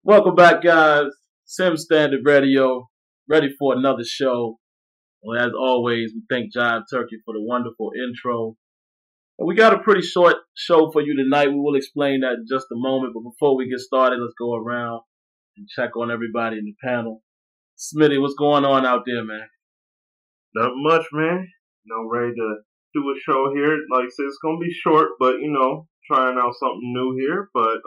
Welcome back, guys. Sim Standard Radio, ready for another show. Well, as always, we thank Jive Turkey for the wonderful intro. And we got a pretty short show for you tonight. We will explain that in just a moment. But before we get started, let's go around and check on everybody in the panel. Smitty, what's going on out there, man? Not much, man. Ready to do a show here. Like I said, it's gonna be short, but trying out something new here. But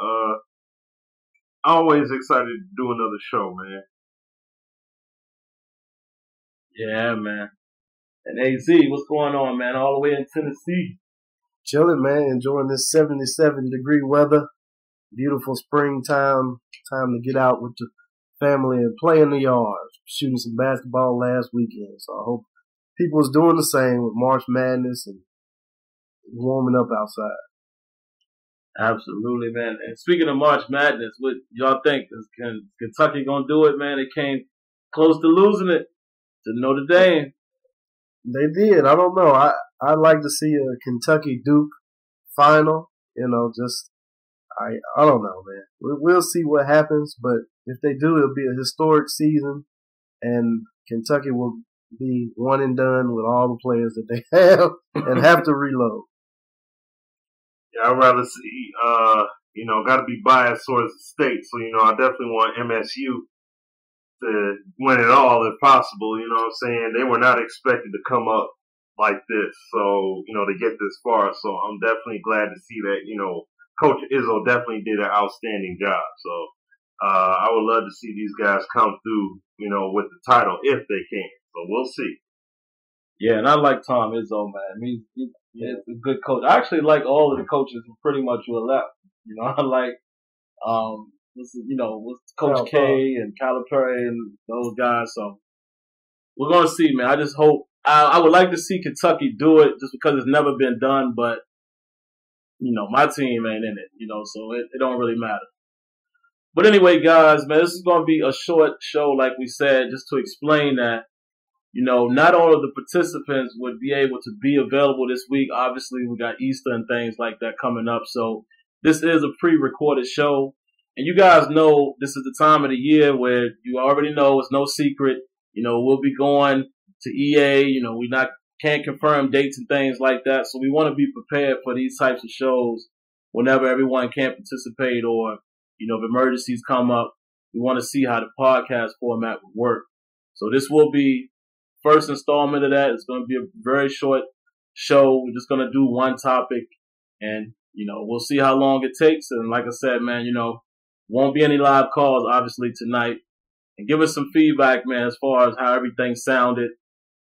always excited to do another show, man. Yeah, man. And AZ, what's going on, man? All the way in Tennessee. Chilling, man. Enjoying this 77-degree weather. Beautiful springtime. Time to get out with the family and play in the yard. Shooting some basketball last weekend. So I hope people is doing the same with March Madness and warming up outside. Absolutely, man. And speaking of March Madness, what y'all think? Is Kentucky gonna do it, man? They came close to losing it to Notre Dame. They did. I don't know. I'd like to see a Kentucky Duke final. I don't know, man. We'll see what happens, but if they do, it'll be a historic season, and Kentucky will be one and done with all the players that they have and have to reload. Yeah, I'd rather see, got to be biased towards the state. So, I definitely want MSU to win it all if possible. You know what I'm saying? They were not expected to come up like this. So, to get this far. So I'm definitely glad to see that, Coach Izzo definitely did an outstanding job. So, I would love to see these guys come through, with the title if they can. So we'll see. Yeah, and I like Tom Izzo, man. I mean, he's a good coach. I actually like all of the coaches pretty much who are left. I like, with Coach K and Calipari and those guys. So we're going to see, man. I just hope, I would like to see Kentucky do it just because it's never been done, but, my team ain't in it, so it don't really matter. But anyway, guys, man, this is going to be a short show, like we said, just to explain that, not all of the participants would be able to be available this week. Obviously, we got Easter and things like that coming up. So this is a pre-recorded show. And you guys know this is the time of the year where you already know it's no secret. We'll be going to EA. Can't confirm dates and things like that. So we want to be prepared for these types of shows whenever everyone can't participate or, if emergencies come up. We want to see how the podcast format would work. So this will be first installment of that. It's going to be a very short show. We're just going to do one topic and, we'll see how long it takes. And like I said, man, won't be any live calls, obviously, tonight. And give us some feedback, man, as far as how everything sounded.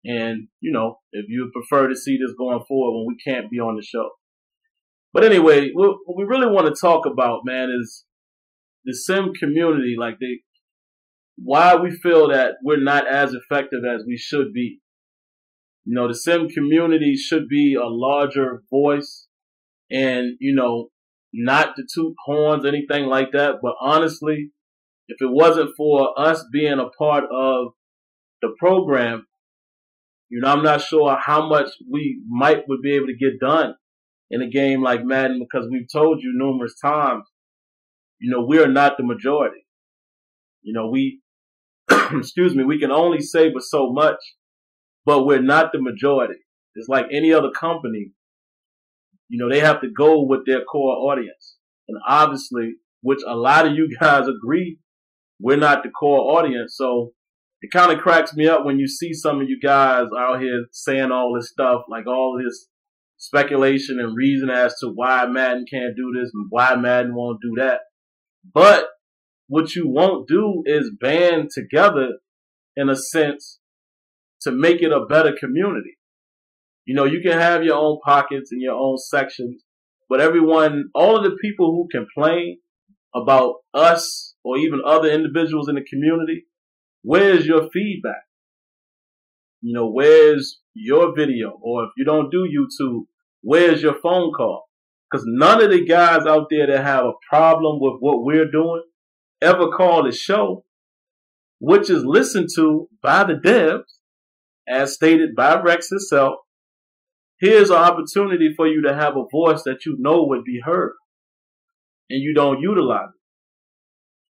And, if you prefer to see this going forward when we can't be on the show. But anyway, what we really want to talk about, man, is the sim community, why we feel that we're not as effective as we should be. The sim community should be a larger voice and, not to toot horns, anything like that. But honestly, if it wasn't for us being a part of the program, I'm not sure how much we would be able to get done in a game like Madden, because we've told you numerous times, we are not the majority. We we can only say but so much, but we're not the majority. It's like any other company, they have to go with their core audience. And obviously, which a lot of you guys agree, we're not the core audience. So it kind of cracks me up when you see some of you guys out here saying all this stuff, like all this speculation and reason as to why Madden can't do this and why Madden won't do that. But what you won't do is band together, in a sense, to make it a better community. You can have your own pockets and your own sections, but all of the people who complain about us or even other individuals in the community, where's your feedback? Where's your video? Or if you don't do YouTube, where's your phone call? Because none of the guys out there that have a problem with what we're doing ever call the show, which is listened to by the devs, as stated by Rex himself. Here's an opportunity for you to have a voice that would be heard, and you don't utilize it.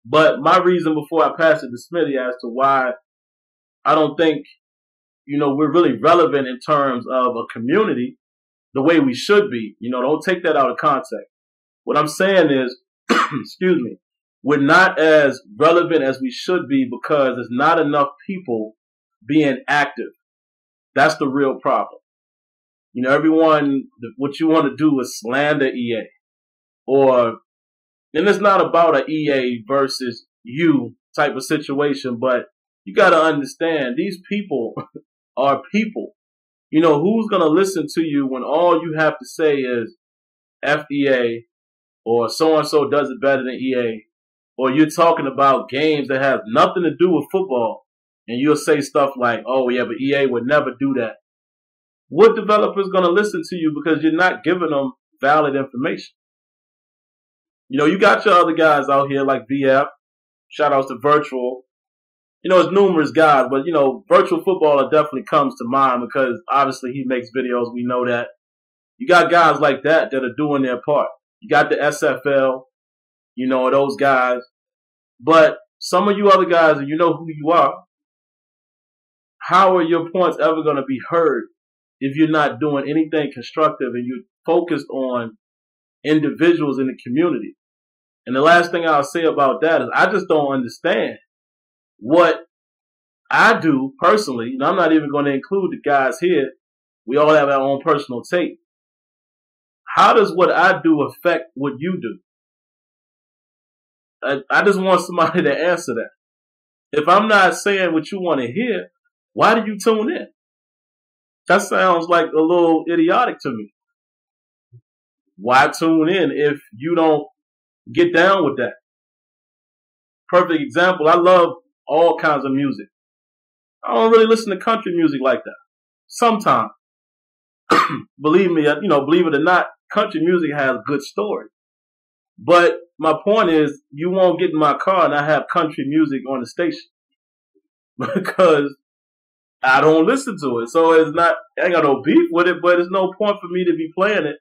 But my reason before I pass it to Smitty as to why I don't think, we're really relevant in terms of a community the way we should be. Don't take that out of context. What I'm saying is, excuse me, we're not as relevant as we should be because there's not enough people being active. That's the real problem. Everyone, what you want to do is slander EA. And it's not about a EA versus you type of situation, but you got to understand these people are people. Who's going to listen to you when all you have to say is FEA or so-and-so does it better than EA, or you're talking about games that have nothing to do with football, and you'll say stuff like, oh, yeah, but EA would never do that. What developer's going to listen to you because you're not giving them valid information? You got your other guys out here like VF, shout outs to Virtual. It's numerous guys, but, Virtual Footballer definitely comes to mind because obviously he makes videos. We know that. You got guys like that are doing their part. You got the SFL, those guys. But some of you other guys, and you know who you are, how are your points ever going to be heard if you're not doing anything constructive and you're focused on individuals in the community? And the last thing I'll say about that is I just don't understand what I do personally. I'm not even going to include the guys here. We all have our own personal take. How does what I do affect what you do? I just want somebody to answer that. If I'm not saying what you want to hear, why do you tune in? That sounds like a little idiotic to me. Why tune in if you don't get down with that? Perfect example. I love all kinds of music. I don't really listen to country music like that. Sometimes. Believe me, believe it or not, country music has good stories. But my point is, you won't get in my car and I have country music on the station because I don't listen to it. So I ain't got no beef with it, but there's no point for me to be playing it.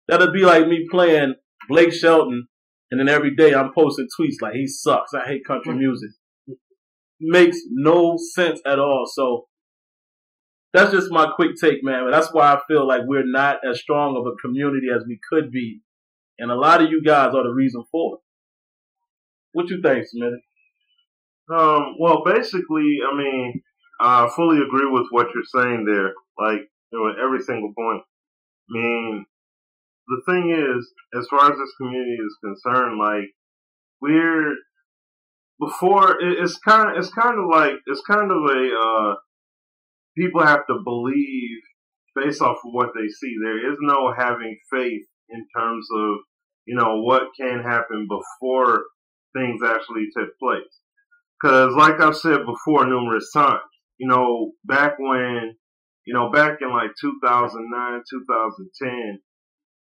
That'd be like me playing Blake Shelton and then every day I'm posting tweets like he sucks. I hate country music. Makes no sense at all. So that's just my quick take, man. But that's why I feel like we're not as strong of a community as we could be. And a lot of you guys are the reason for it. What you think, Smitty? Well, basically, I fully agree with what you're saying there. Like, every single point. The thing is, as far as this community is concerned, like, it's kind of a people have to believe based off of what they see. There is no having faith in terms of, what can happen before things actually take place. Because, like I've said before numerous times, back in like 2009, 2010,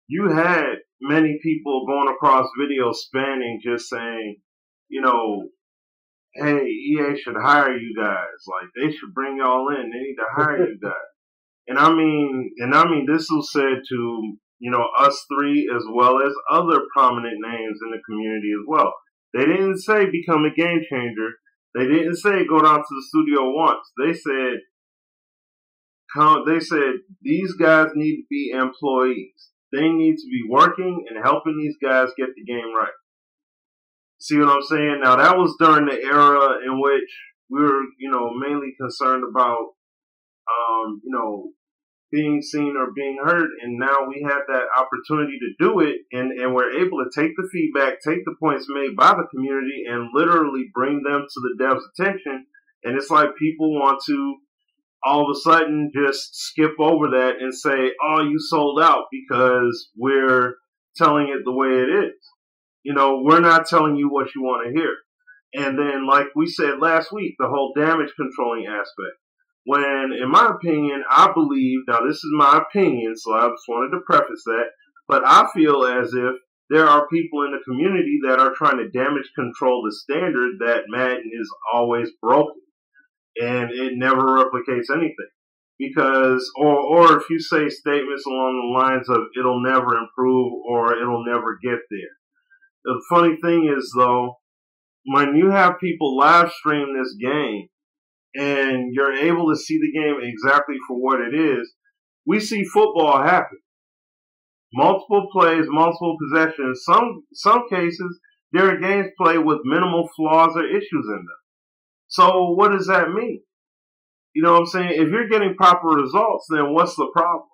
you had many people going across video spanning just saying, hey, EA should hire you guys. Like, they should bring y'all in. They need to hire you guys. And I mean, this was said to, us three as well as other prominent names in the community as well. They didn't say become a game changer. They didn't say go down to the studio once. They said these guys need to be employees. They need to be working and helping these guys get the game right. See what I'm saying? Now, that was during the era in which we were, mainly concerned about, being seen or being heard. And now we have that opportunity to do it. And we're able to take the feedback, take the points made by the community and literally bring them to the devs' attention. And it's like people want to all of a sudden just skip over that and say, oh, you sold out because we're telling it the way it is. We're not telling you what you want to hear. And then, like we said last week, the whole damage controlling aspect. When, in my opinion, I believe, now this is my opinion, so I just wanted to preface that, but I feel as if there are people in the community that are trying to damage control the standard that Madden is always broken. And it never replicates anything. Because, or if you say statements along the lines of it'll never improve or it'll never get there. The funny thing is, though, when you have people live stream this game and you're able to see the game exactly for what it is, we see football happen. Multiple plays, multiple possessions. Some cases, there are games played with minimal flaws or issues in them. So what does that mean? You know what I'm saying? If you're getting proper results, then what's the problem?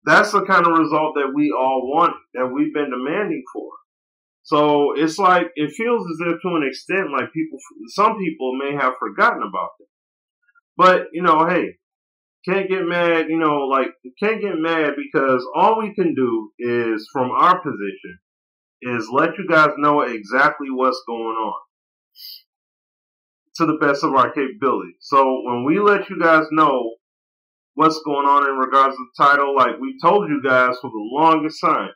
That's the kind of result that we all want, that we've been demanding for. So it's like, it feels as if to an extent like some people may have forgotten about that. But, hey, can't get mad, can't get mad because all we can do is, from our position, is let you guys know exactly what's going on to the best of our capability. So when we let you guys know what's going on in regards to the title, like we told you guys for the longest time,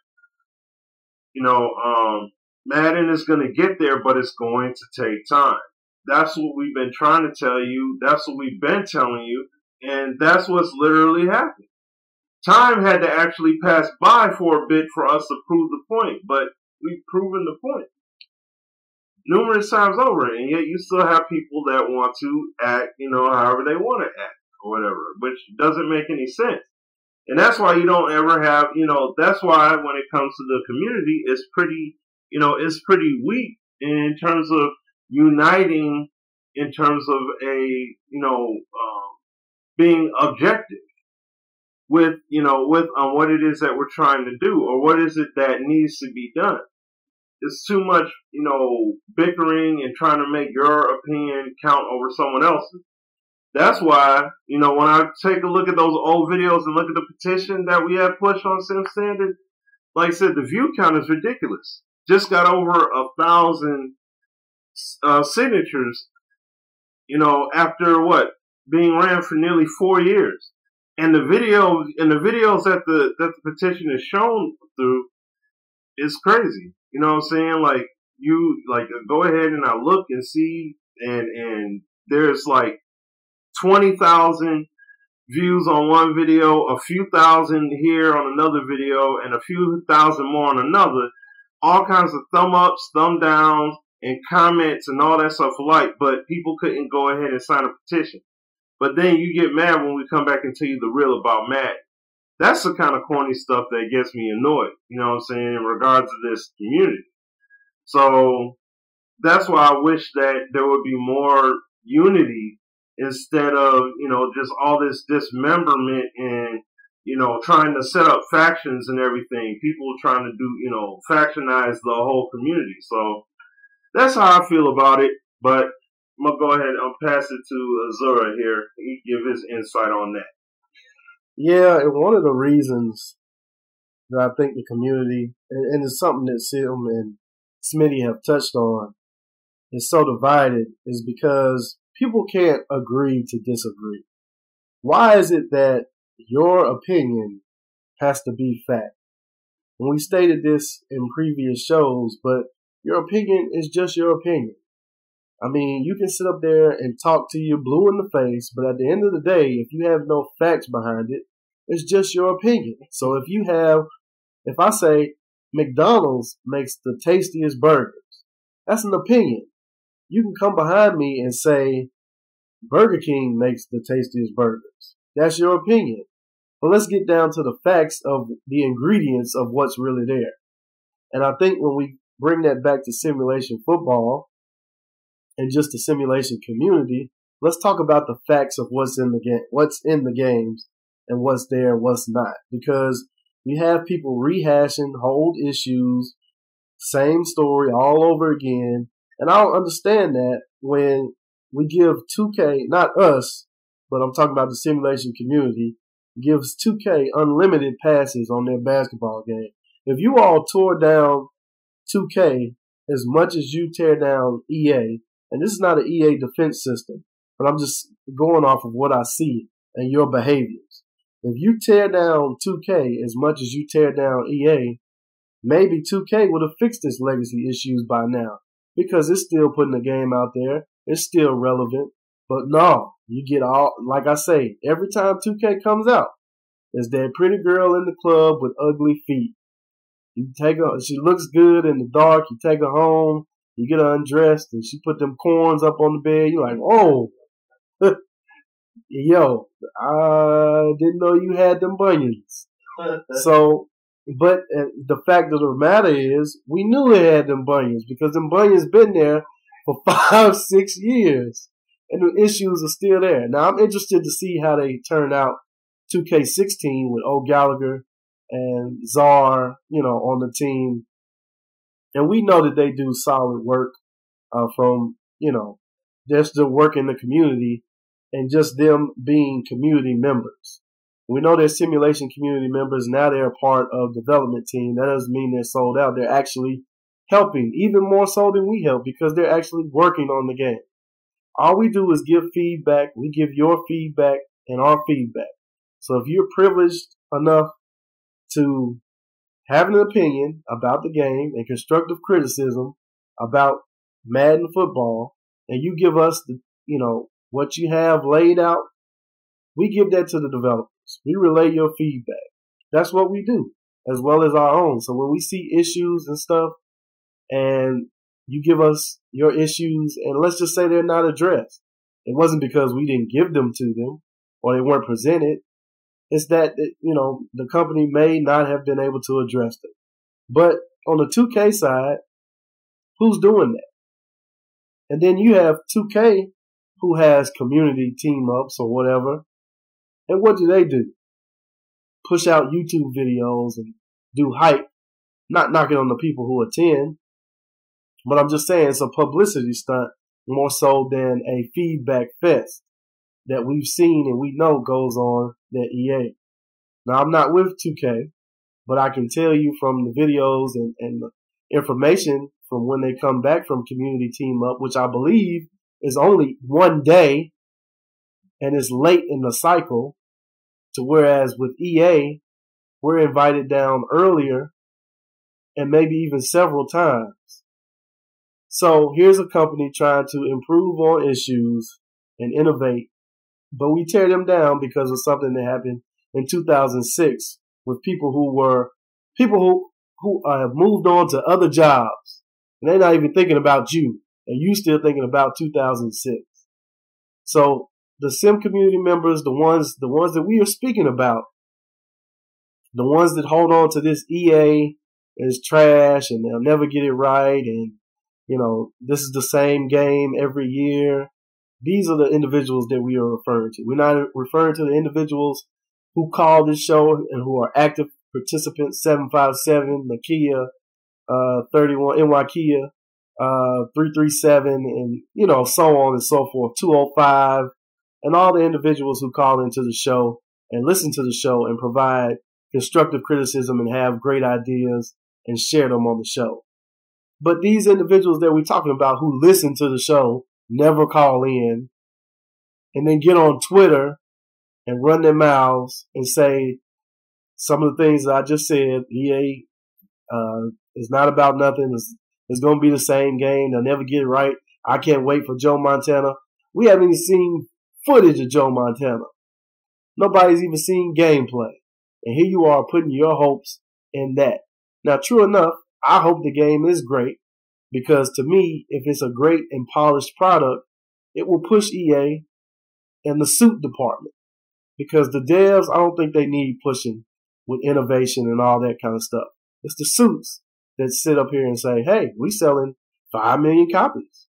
Madden is going to get there, but it's going to take time. That's what we've been trying to tell you. That's what we've been telling you. And that's what's literally happened. Time had to actually pass by for a bit for us to prove the point, but we've proven the point numerous times over, and yet you still have people that want to act, however they want to act or whatever, which doesn't make any sense. And that's why you don't ever have, that's why when it comes to the community, it's pretty weak in terms of uniting, in terms of being objective with what it is that we're trying to do, or what is it that needs to be done. It's too much, bickering and trying to make your opinion count over someone else's. That's why, when I take a look at those old videos and look at the petition that we had pushed on Sim Standard, like I said, the view count is ridiculous. Just got over 1,000 signatures, after being ran for nearly 4 years. And the videos that the petition is shown through is crazy. You know what I'm saying? Like, you go ahead and I look and see, and there's 20,000 views on one video, a few thousand here on another video, and a few thousand more on another. All kinds of thumb ups, thumb downs, and comments and all that stuff alike, but people couldn't go ahead and sign a petition. But then you get mad when we come back and tell you the real about Madden. That's the kind of corny stuff that gets me annoyed, you know what I'm saying, in regards to this community. So that's why I wish that there would be more unity instead of, just all this dismemberment and, trying to set up factions and everything. People trying to do, factionize the whole community. So that's how I feel about it. But I'm going to go ahead and pass it to Azura here. He give his insight on that. Yeah, and one of the reasons that I think the community, and it's something that Sim and Smitty have touched on, is so divided, is because people can't agree to disagree. Why is it that your opinion has to be fact? And we stated this in previous shows, but your opinion is just your opinion. I mean, you can sit up there and talk to you blue in the face, but at the end of the day, if you have no facts behind it, it's just your opinion. So if I say McDonald's makes the tastiest burgers, that's an opinion. You can come behind me and say Burger King makes the tastiest burgers. That's your opinion. But let's get down to the facts of the ingredients of what's really there. And I think when we bring that back to simulation football and just the simulation community, let's talk about the facts of what's in the games and what's there and what's not. Because you have people rehashing old issues, same story all over again. And I don't understand that when we give 2K, not us, but I'm talking about the simulation community, gives 2K unlimited passes on their basketball game. If you all tore down 2K as much as you tear down EA, and this is not an EA defense system, but I'm just going off of what I see and your behaviors. If you tear down 2K as much as you tear down EA, maybe 2K would have fixed its legacy issues by now, because it's still putting the game out there. It's still relevant. But no, you get all, like I say, every time 2K comes out, there's that pretty girl in the club with ugly feet. You take her, she looks good in the dark, you take her home, You get her undressed and she put them corns up on the bed. You're like, oh, yo, I didn't know you had them bunions. So, but the fact of the matter is, we knew they had them bunions because them bunions been there for 5, 6 years. And the issues are still there. Now, I'm interested to see how they turn out 2K16 with O'Gallagher and Czar, on the team. And we know that they do solid work from, they're still working the community and just them being community members. We know they're simulation community members. Now they're a part of development team. That doesn't mean they're sold out. They're actually helping, even more so than we help, because they're actually working on the game. All we do is give feedback. We give your feedback and our feedback. So if you're privileged enough to have an opinion about the game and constructive criticism about Madden football, and you give us what you have laid out, we give that to the developers. We relay your feedback. That's what we do, as well as our own. So when we see issues and stuff, and you give us your issues, and let's just say they're not addressed, it wasn't because we didn't give them to them or they weren't presented. It's that, the company may not have been able to address them. But on the 2K side, who's doing that? And then you have 2K, who has community team-ups or whatever. And what do? Push out YouTube videos and do hype, not knocking on the people who attend. But I'm just saying it's a publicity stunt more so than a feedback fest that we've seen and we know goes on at EA. Now, I'm not with 2K, but I can tell you from the videos and the information from when they come back from community team up, which I believe is only one day and is late in the cycle, to whereas with EA, we're invited down earlier and maybe even several times. So here's a company trying to improve on issues and innovate, but we tear them down because of something that happened in 2006 with people who have moved on to other jobs, and they're not even thinking about you, and you still thinking about 2006. So the sim community members, the ones that we are speaking about, the ones that hold on to this EA is trash and they'll never get it right, and this is the same game every year. These are the individuals that we are referring to. We're not referring to the individuals who call this show and who are active participants, 757, Nakia, 31, NYKia, 337, and, so on and so forth, 205, and all the individuals who call into the show and listen to the show and provide constructive criticism and have great ideas and share them on the show. But these individuals that we're talking about who listen to the show, never call in, and then get on Twitter and run their mouths and say some of the things that I just said. EA is not about nothing. It's going to be the same game. They'll never get it right. I can't wait for Joe Montana. We haven't even seen footage of Joe Montana. Nobody's even seen gameplay. And here you are putting your hopes in that. Now, true enough, I hope the game is great, because to me, if it's a great and polished product, it will push EA and the suit department, because the devs, I don't think they need pushing with innovation and all that kind of stuff. It's the suits that sit up here and say, hey, we selling 5 million copies.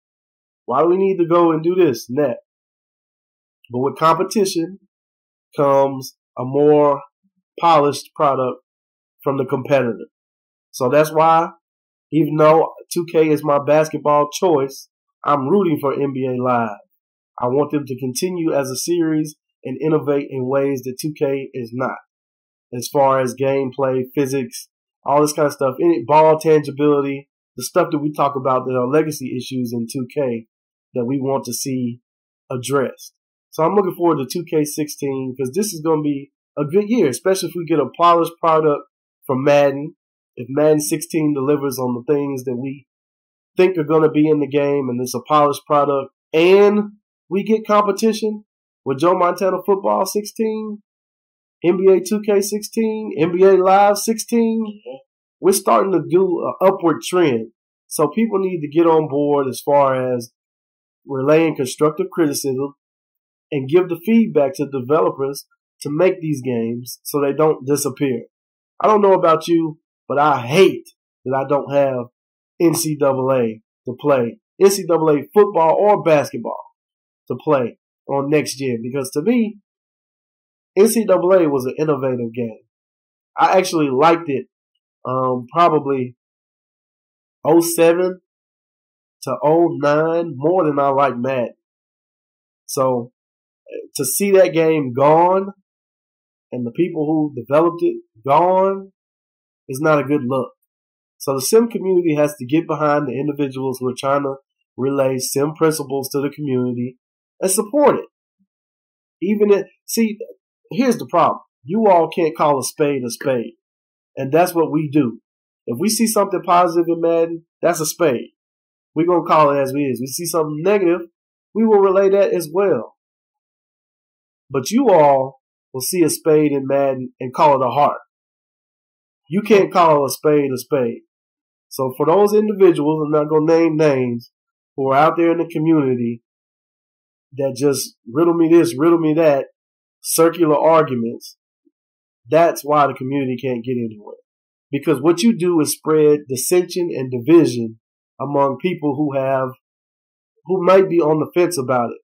Why do we need to go and do this and that? But with competition comes a more polished product from the competitor. So that's why, even though 2K is my basketball choice, I'm rooting for NBA Live. I want them to continue as a series and innovate in ways that 2K is not. As far as gameplay, physics, all this kind of stuff, any ball tangibility, the stuff that we talk about that are legacy issues in 2K that we want to see addressed. So I'm looking forward to 2K16 because this is going to be a good year, especially if we get a polished product from Madden. If Madden 16 delivers on the things that we think are going to be in the game and it's a polished product, and we get competition with Joe Montana Football 16, NBA 2K16, NBA Live 16, we're starting to do an upward trend. So people need to get on board as far as relaying constructive criticism and give the feedback to developers to make these games so they don't disappear. I don't know about you, but I hate that I don't have NCAA to play, NCAA football or basketball to play on next gen, because to me, NCAA was an innovative game. I actually liked it probably 07 to 09 more than I like Madden. So to see that game gone and the people who developed it gone is not a good look. So the sim community has to get behind the individuals who are trying to relay sim principles to the community and support it. Here's the problem. You all can't call a spade, and that's what we do. If we see something positive in Madden, that's a spade. We're going to call it as it is. We see something negative, we will relay that as well. But you all will see a spade in Madden and call it a heart. You can't call a spade a spade. So for those individuals, I'm not going to name names, who are out there in the community that just riddle me this, riddle me that, circular arguments, that's why the community can't get anywhere. Because what you do is spread dissension and division among people who might be on the fence about it.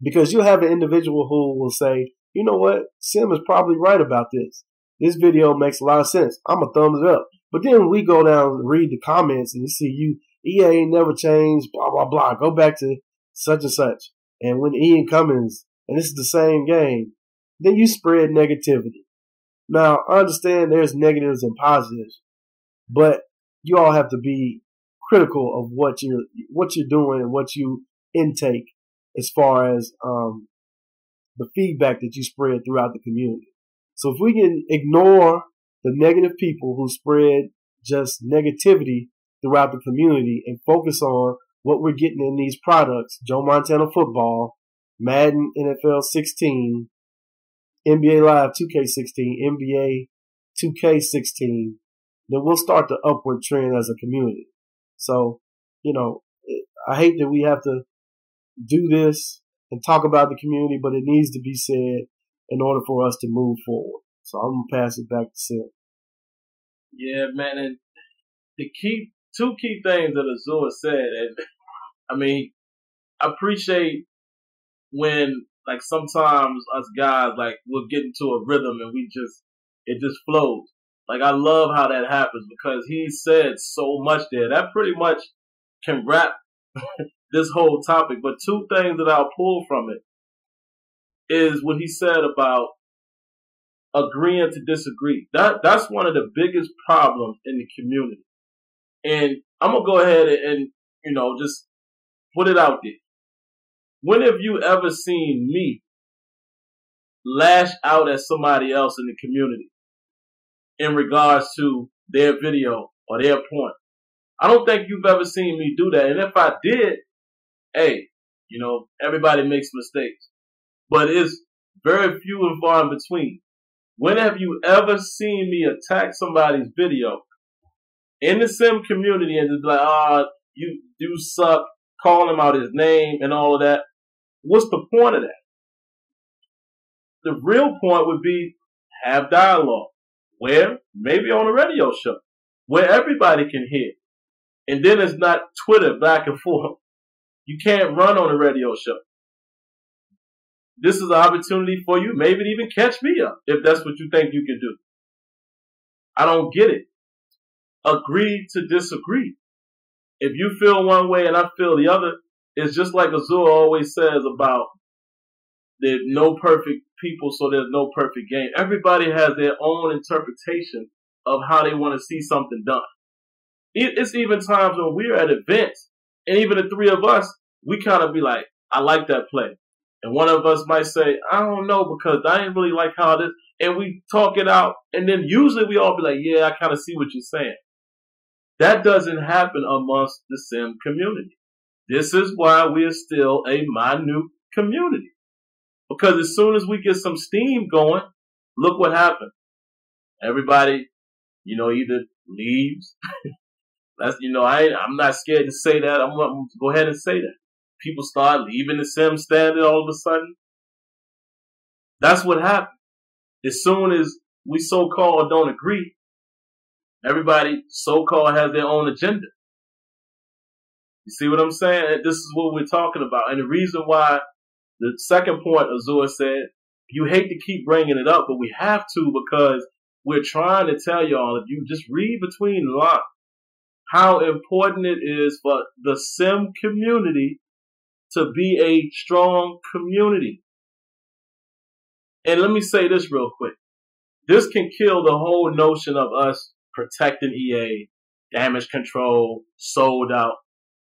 Because you'll have an individual who will say, you know what, Sim is probably right about this. This video makes a lot of sense. I'm going to thumbs it up. But then we go down and read the comments and you see EA ain't never changed, blah, blah, blah. Go back to such and such. And when Ian Cummins, and this is the same game, then you spread negativity. Now, I understand there's negatives and positives, but you all have to be critical of what you're doing and what you intake as far as the feedback that you spread throughout the community. So if we can ignore the negative people who spread just negativity throughout the community and focus on what we're getting in these products, Joe Montana football, Madden NFL 16, NBA Live 2K16, NBA 2K16, then we'll start the upward trend as a community. So, I hate that we have to do this and talk about the community, but it needs to be said in order for us to move forward. So I'm going to pass it back to Sim. Yeah, man. And two key things that Azul said, and I appreciate when, like, sometimes us guys, like, we'll get into a rhythm and it just flows. Like, I love how that happens because he said so much there. That pretty much can wrap this whole topic. But two things that I'll pull from it is what he said about agreeing to disagree. That's one of the biggest problems in the community. And I'm going to go ahead and just put it out there. When have you ever seen me lash out at somebody else in the community in regards to their video or their point? I don't think you've ever seen me do that. And if I did, hey, everybody makes mistakes. But it's very few and far in between. When have you ever seen me attack somebody's video in the sim community and just be like, you suck, call him out his name and all of that? What's the point of that? The real point would be have dialogue. Where? Maybe on a radio show where everybody can hear. And then it's not Twitter back and forth. You can't run on a radio show. This is an opportunity for you maybe to even catch me up if that's what you think you can do. I don't get it. Agree to disagree. If you feel one way and I feel the other, it's just like Azul always says about there's no perfect people, so there's no perfect game. Everybody has their own interpretation of how they want to see something done. It's even times when we're at events, and even the three of us, we kind of be like, I like that play. And one of us might say, I don't know, because I didn't really like how this, and we talk it out, and then usually we all be like, yeah, I kind of see what you're saying. That doesn't happen amongst the sim community. This is why we're still a minute community. Because as soon as we get some steam going, look what happened. Everybody, either leaves That's, I'm not scared to say that. I'm going to go ahead and say that. People start leaving the sim standard all of a sudden. That's what happened. As soon as we so-called don't agree, everybody so-called has their own agenda. You see what I'm saying? This is what we're talking about. And the reason why, the second point Azur said, you hate to keep bringing it up, but we have to, because we're trying to tell y'all, if you just read between the lines, how important it is for the sim community to be a strong community. And let me say this real quick. This can kill the whole notion of us protecting EA, damage control, sold out.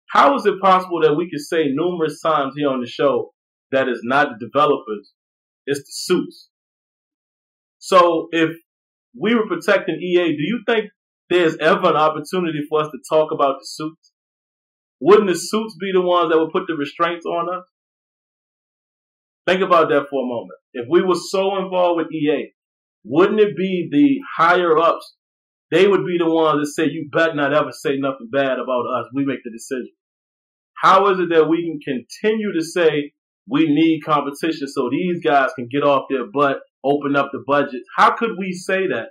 How is it possible that we can say numerous times here on the show that it's not the developers, it's the suits? So if we were protecting EA, do you think there's ever an opportunity for us to talk about the suits? Wouldn't the suits be the ones that would put the restraints on us? Think about that for a moment. If we were so involved with EA, wouldn't it be the higher ups? They would be the ones that say, you better not ever say nothing bad about us. We make the decision. How is it that we can continue to say we need competition so these guys can get off their butt, open up the budgets? How could we say that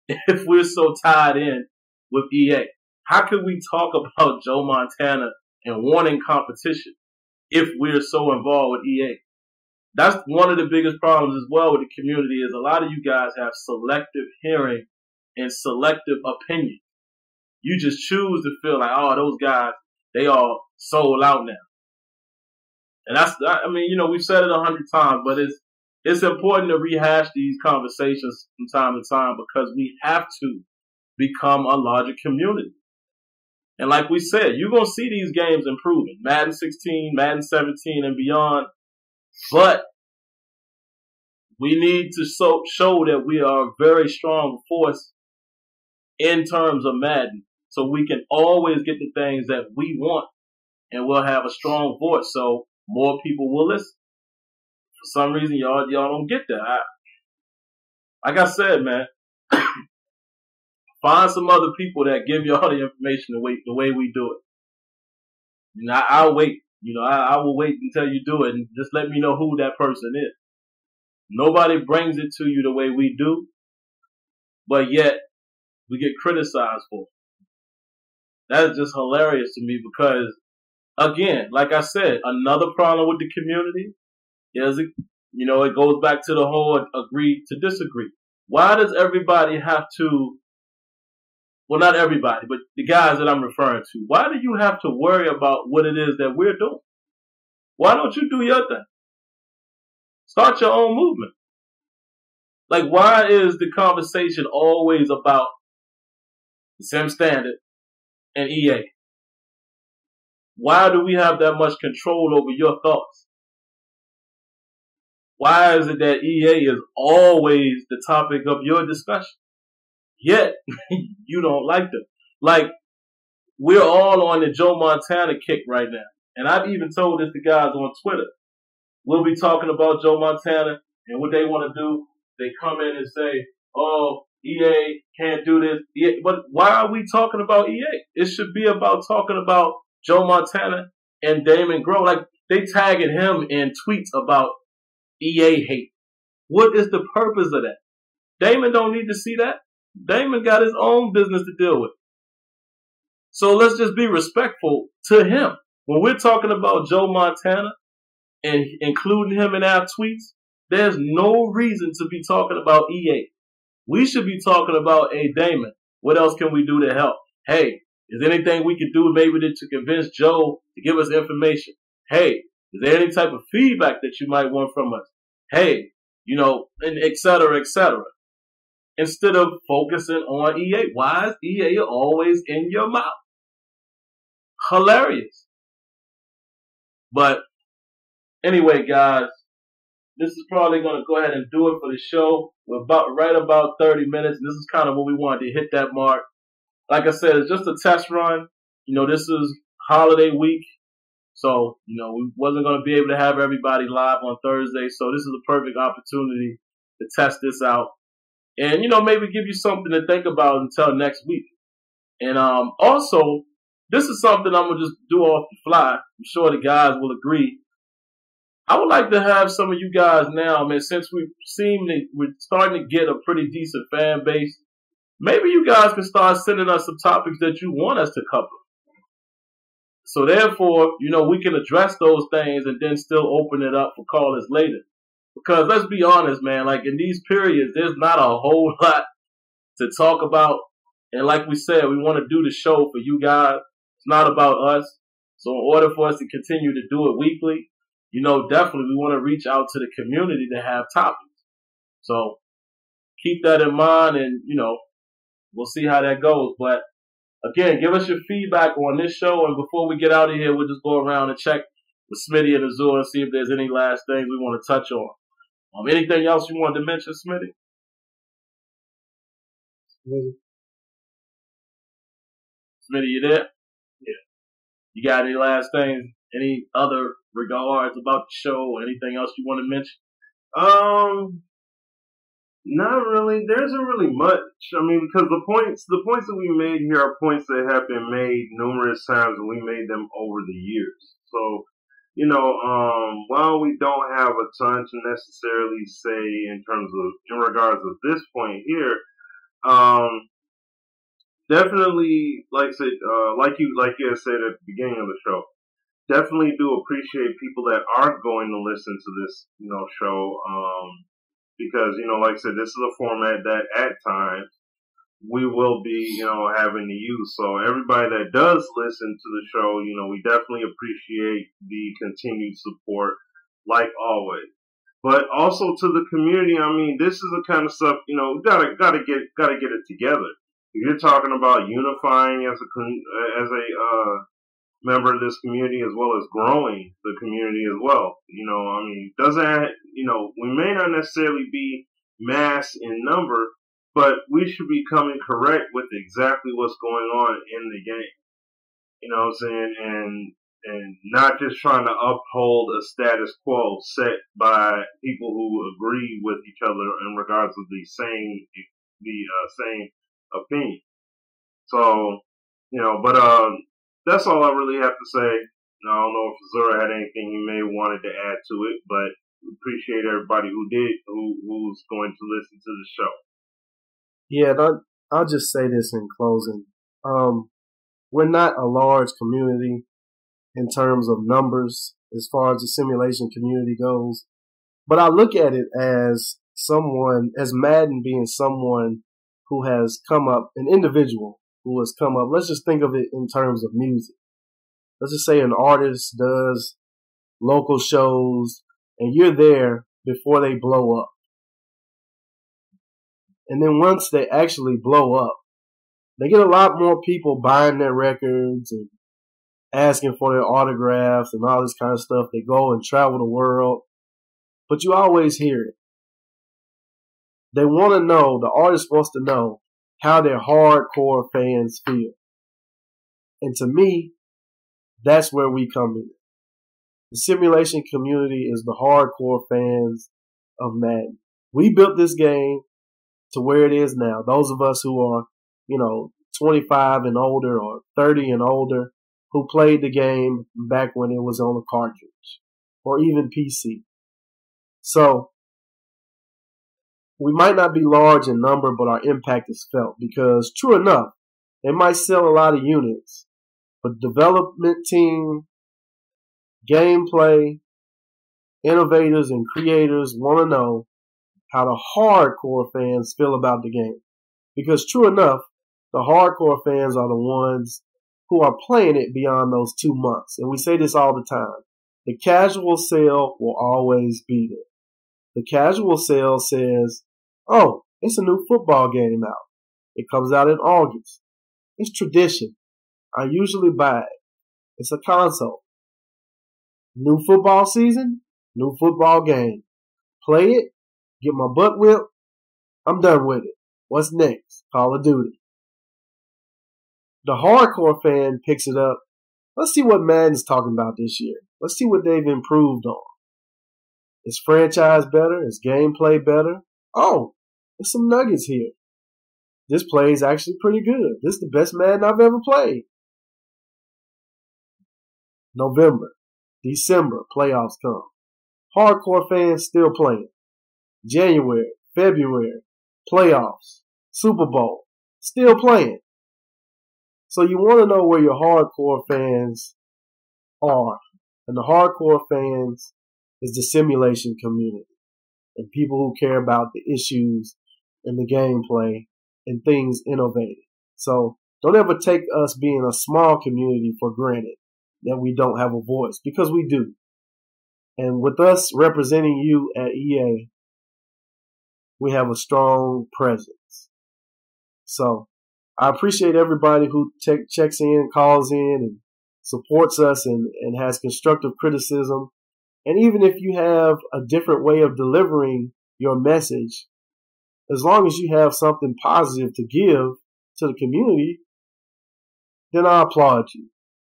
if we're so tied in with EA? How could we talk about Joe Montana and wanting competition if we're so involved with EA? That's one of the biggest problems as well with the community, is a lot of you guys have selective hearing and selective opinion. You just choose to feel like, oh, those guys, they all sold out now. And that's, we've said it 100 times, but it's important to rehash these conversations from time to time, because we have to become a larger community. And like we said, you're going to see these games improving. Madden 16, Madden 17, and beyond. But we need to show that we are a very strong force in terms of Madden, so we can always get the things that we want, and we'll have a strong voice, so more people will listen. For some reason, y'all don't get that. Like I said, man, find some other people that give y'all the information the way we do it. I'll wait. I will wait until you do it, and just let me know who that person is. Nobody brings it to you the way we do, but yet we get criticized for it. That is just hilarious to me, because, again, like I said, another problem with the community is, it goes back to the whole agree to disagree. Why does everybody have to, well, not everybody, but the guys that I'm referring to, why do you have to worry about what it is that we're doing? Why don't you do your thing? Start your own movement. Like, why is the conversation always about the Sim Standard and EA? Why do we have that much control over your thoughts? Why is it that EA is always the topic of your discussion? Yet, you don't like them. Like, we're all on the Joe Montana kick right now. And I've even told this to guys on Twitter. We'll be talking about Joe Montana, and what they want to do, they come in and say, oh, EA can't do this. EA. But why are we talking about EA? It should be about talking about Joe Montana and Damon Grow. Like, they tagging him in tweets about EA hate. What is the purpose of that? Damon don't need to see that. Damon got his own business to deal with. So let's just be respectful to him. When we're talking about Joe Montana and including him in our tweets, there's no reason to be talking about EA. We should be talking about, hey, Damon, what else can we do to help? Hey, is there anything we could do maybe to convince Joe to give us information? Hey, is there any type of feedback that you might want from us? Hey, and et cetera, et cetera. Instead of focusing on EA. Why is EA always in your mouth? Hilarious. But anyway, guys, this is probably going to go ahead and do it for the show. We're right about 30 minutes, and this is kind of what we wanted to hit that mark. Like I said, it's just a test run. This is holiday week. So, we wasn't going to be able to have everybody live on Thursday. So this is a perfect opportunity to test this out. And, maybe give you something to think about until next week. And also, this is something I'm gonna just do off the fly. I'm sure the guys will agree. I would like to have some of you guys now, man, since we're starting to get a pretty decent fan base. Maybe you guys can start sending us some topics that you want us to cover. So therefore, we can address those things and then still open it up for callers later. Because let's be honest, man, like in these periods, there's not a whole lot to talk about. And like we said, we want to do the show for you guys. It's not about us. So in order for us to continue to do it weekly, definitely we want to reach out to the community to have topics. So keep that in mind, and, we'll see how that goes. But again, give us your feedback on this show. And before we get out of here, we'll just go around and check with Smitty and Azul and see if there's any last things we want to touch on. Anything else you wanted to mention, Smitty? Smitty, you there? Yeah. You got any last things? Any other regards about the show or anything else you want to mention? Not really. There isn't really much. I mean, because the points that we made here are points that have been made numerous times, and we made them over the years. So, while we don't have a ton to necessarily say in regards of this point here, definitely, like you had said at the beginning of the show, definitely do appreciate people that aren't going to listen to this, show. Because, like I said, this is a format that at times we will be, having to use. So everybody that does listen to the show, we definitely appreciate the continued support, like always. But also to the community, I mean, this is the kind of stuff, we gotta get it together. If you're talking about unifying as a member of this community, as well as growing the community as well. We may not necessarily be mass in number, but we should be coming correct with exactly what's going on in the game. You know what I'm saying? And not just trying to uphold a status quo set by people who agree with each other in regards of the same opinion. So, that's all I really have to say. I don't know if Zura had anything he may have wanted to add to it, but appreciate everybody who's going to listen to the show. Yeah, I'll just say this in closing. We're not a large community in terms of numbers as far as the simulation community goes, but I look at it as Madden being someone who has come up, an individual who has come up. Let's just think of it in terms of music. Let's just say an artist does local shows and you're there before they blow up. And then once they actually blow up, they get a lot more people buying their records and asking for their autographs and all this kind of stuff. They go and travel the world, but you always hear it. They want to know, the artist wants to know how their hardcore fans feel. And to me, that's where we come in. The simulation community is the hardcore fans of Madden. We built this game to where it is now. Those of us who are, 25 and older or 30 and older, who played the game back when it was on a cartridge or even PC. So, we might not be large in number, but our impact is felt because, true enough, they might sell a lot of units, but development team, gameplay, innovators, and creators want to know how the hardcore fans feel about the game. Because, true enough, the hardcore fans are the ones who are playing it beyond those 2 months. And we say this all the time. The casual sale will always be there. The casual sale says, oh, it's a new football game out. It comes out in August. It's tradition. I usually buy it. It's a console. New football season, new football game. Play it, get my butt whipped. I'm done with it. What's next? Call of Duty. The hardcore fan picks it up. Let's see what Madden's talking about this year. Let's see what they've improved on. Is franchise better? Is gameplay better? Oh, there's some nuggets here. this play is actually pretty good. This is the best Madden I've ever played. November, December, playoffs come. Hardcore fans still playing. January, February, playoffs, Super Bowl, still playing. So you want to know where your hardcore fans are. And the hardcore fans is the simulation community and people who care about the issues and the gameplay and things innovative. So don't ever take us being a small community for granted that we don't have a voice, because we do. And with us representing you at EA, we have a strong presence. So I appreciate everybody who checks in, calls in, and supports us and has constructive criticism. And even if you have a different way of delivering your message, as long as you have something positive to give to the community, then I applaud you.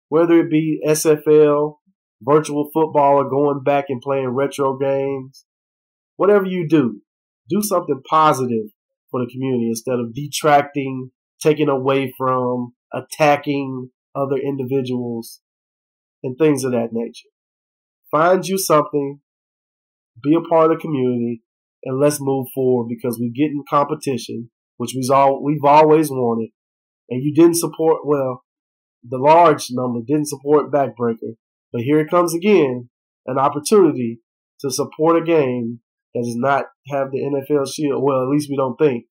Whether it be SFL, virtual football, or going back and playing retro games, whatever you do something positive for the community instead of detracting, taking away from, attacking other individuals, and things of that nature. Find you something, be a part of the community, and let's move forward, because we get in competition, which we've always wanted, and you didn't support, well, the large number didn't support Backbreaker, but here it comes again, an opportunity to support a game that does not have the NFL Shield. Well, at least we don't think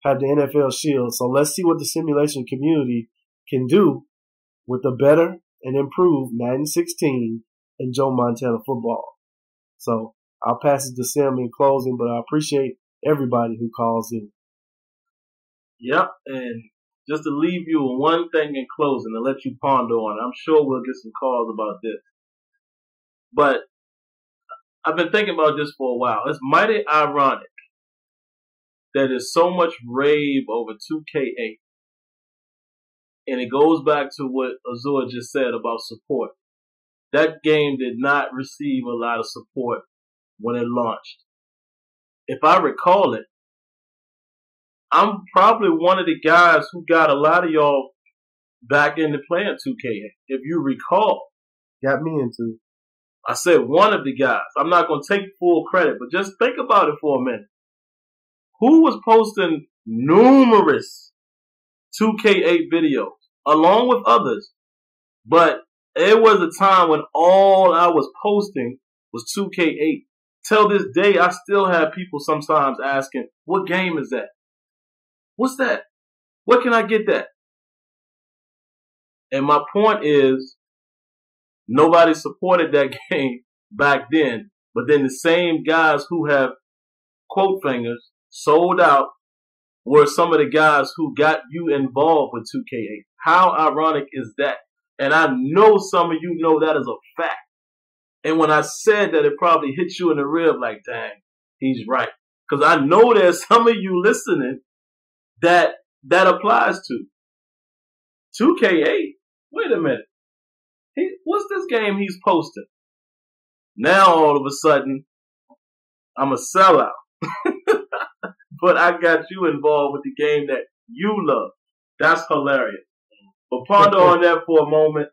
have the NFL Shield. So let's see what the simulation community can do with the better and improved Madden 16 and Joe Montana football. So I'll pass it to Sim in closing, but I appreciate everybody who calls in. Yep, and just to leave you with one thing in closing and let you ponder on it. I'm sure we'll get some calls about this. But I've been thinking about this for a while. It's mighty ironic that there's so much rave over 2K8. And it goes back to what Azur just said about support. That game did not receive a lot of support when it launched. If I recall it, I'm probably one of the guys who got a lot of y'all back into playing 2K8. If you recall. Got me into. I said one of the guys. I'm not going to take full credit, but just think about it for a minute. Who was posting numerous 2K8 videos, along with others? But it was a time when all I was posting was 2K8. Till this day, I still have people sometimes asking, what game is that? What's that? Where can I get that? And my point is, nobody supported that game back then. But then the same guys who have quote fingers sold out were some of the guys who got you involved with 2K8. How ironic is that? And I know some of you know that is a fact. And when I said that, it probably hit you in the rib like, dang, he's right. Because I know there's some of you listening that applies to. 2K8? Wait a minute. What's this game he's posting? Now all of a sudden, I'm a sellout. But I got you involved with the game that you love. That's hilarious. But ponder on that for a moment.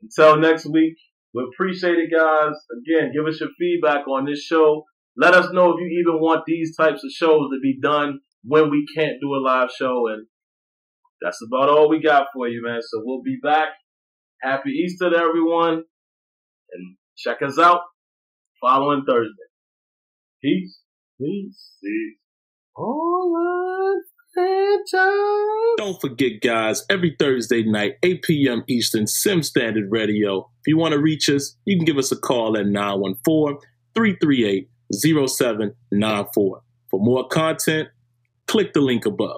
Until next week, we appreciate it, guys. Again, give us your feedback on this show. Let us know if you even want these types of shows to be done when we can't do a live show. And that's about all we got for you, man. So we'll be back. Happy Easter to everyone. And check us out following Thursday. Peace. Peace. See. All right, franchise. Don't forget, guys, every Thursday night, 8 p.m. Eastern, Sim Standard Radio. If you want to reach us, you can give us a call at 914-338-0794. For more content, click the link above.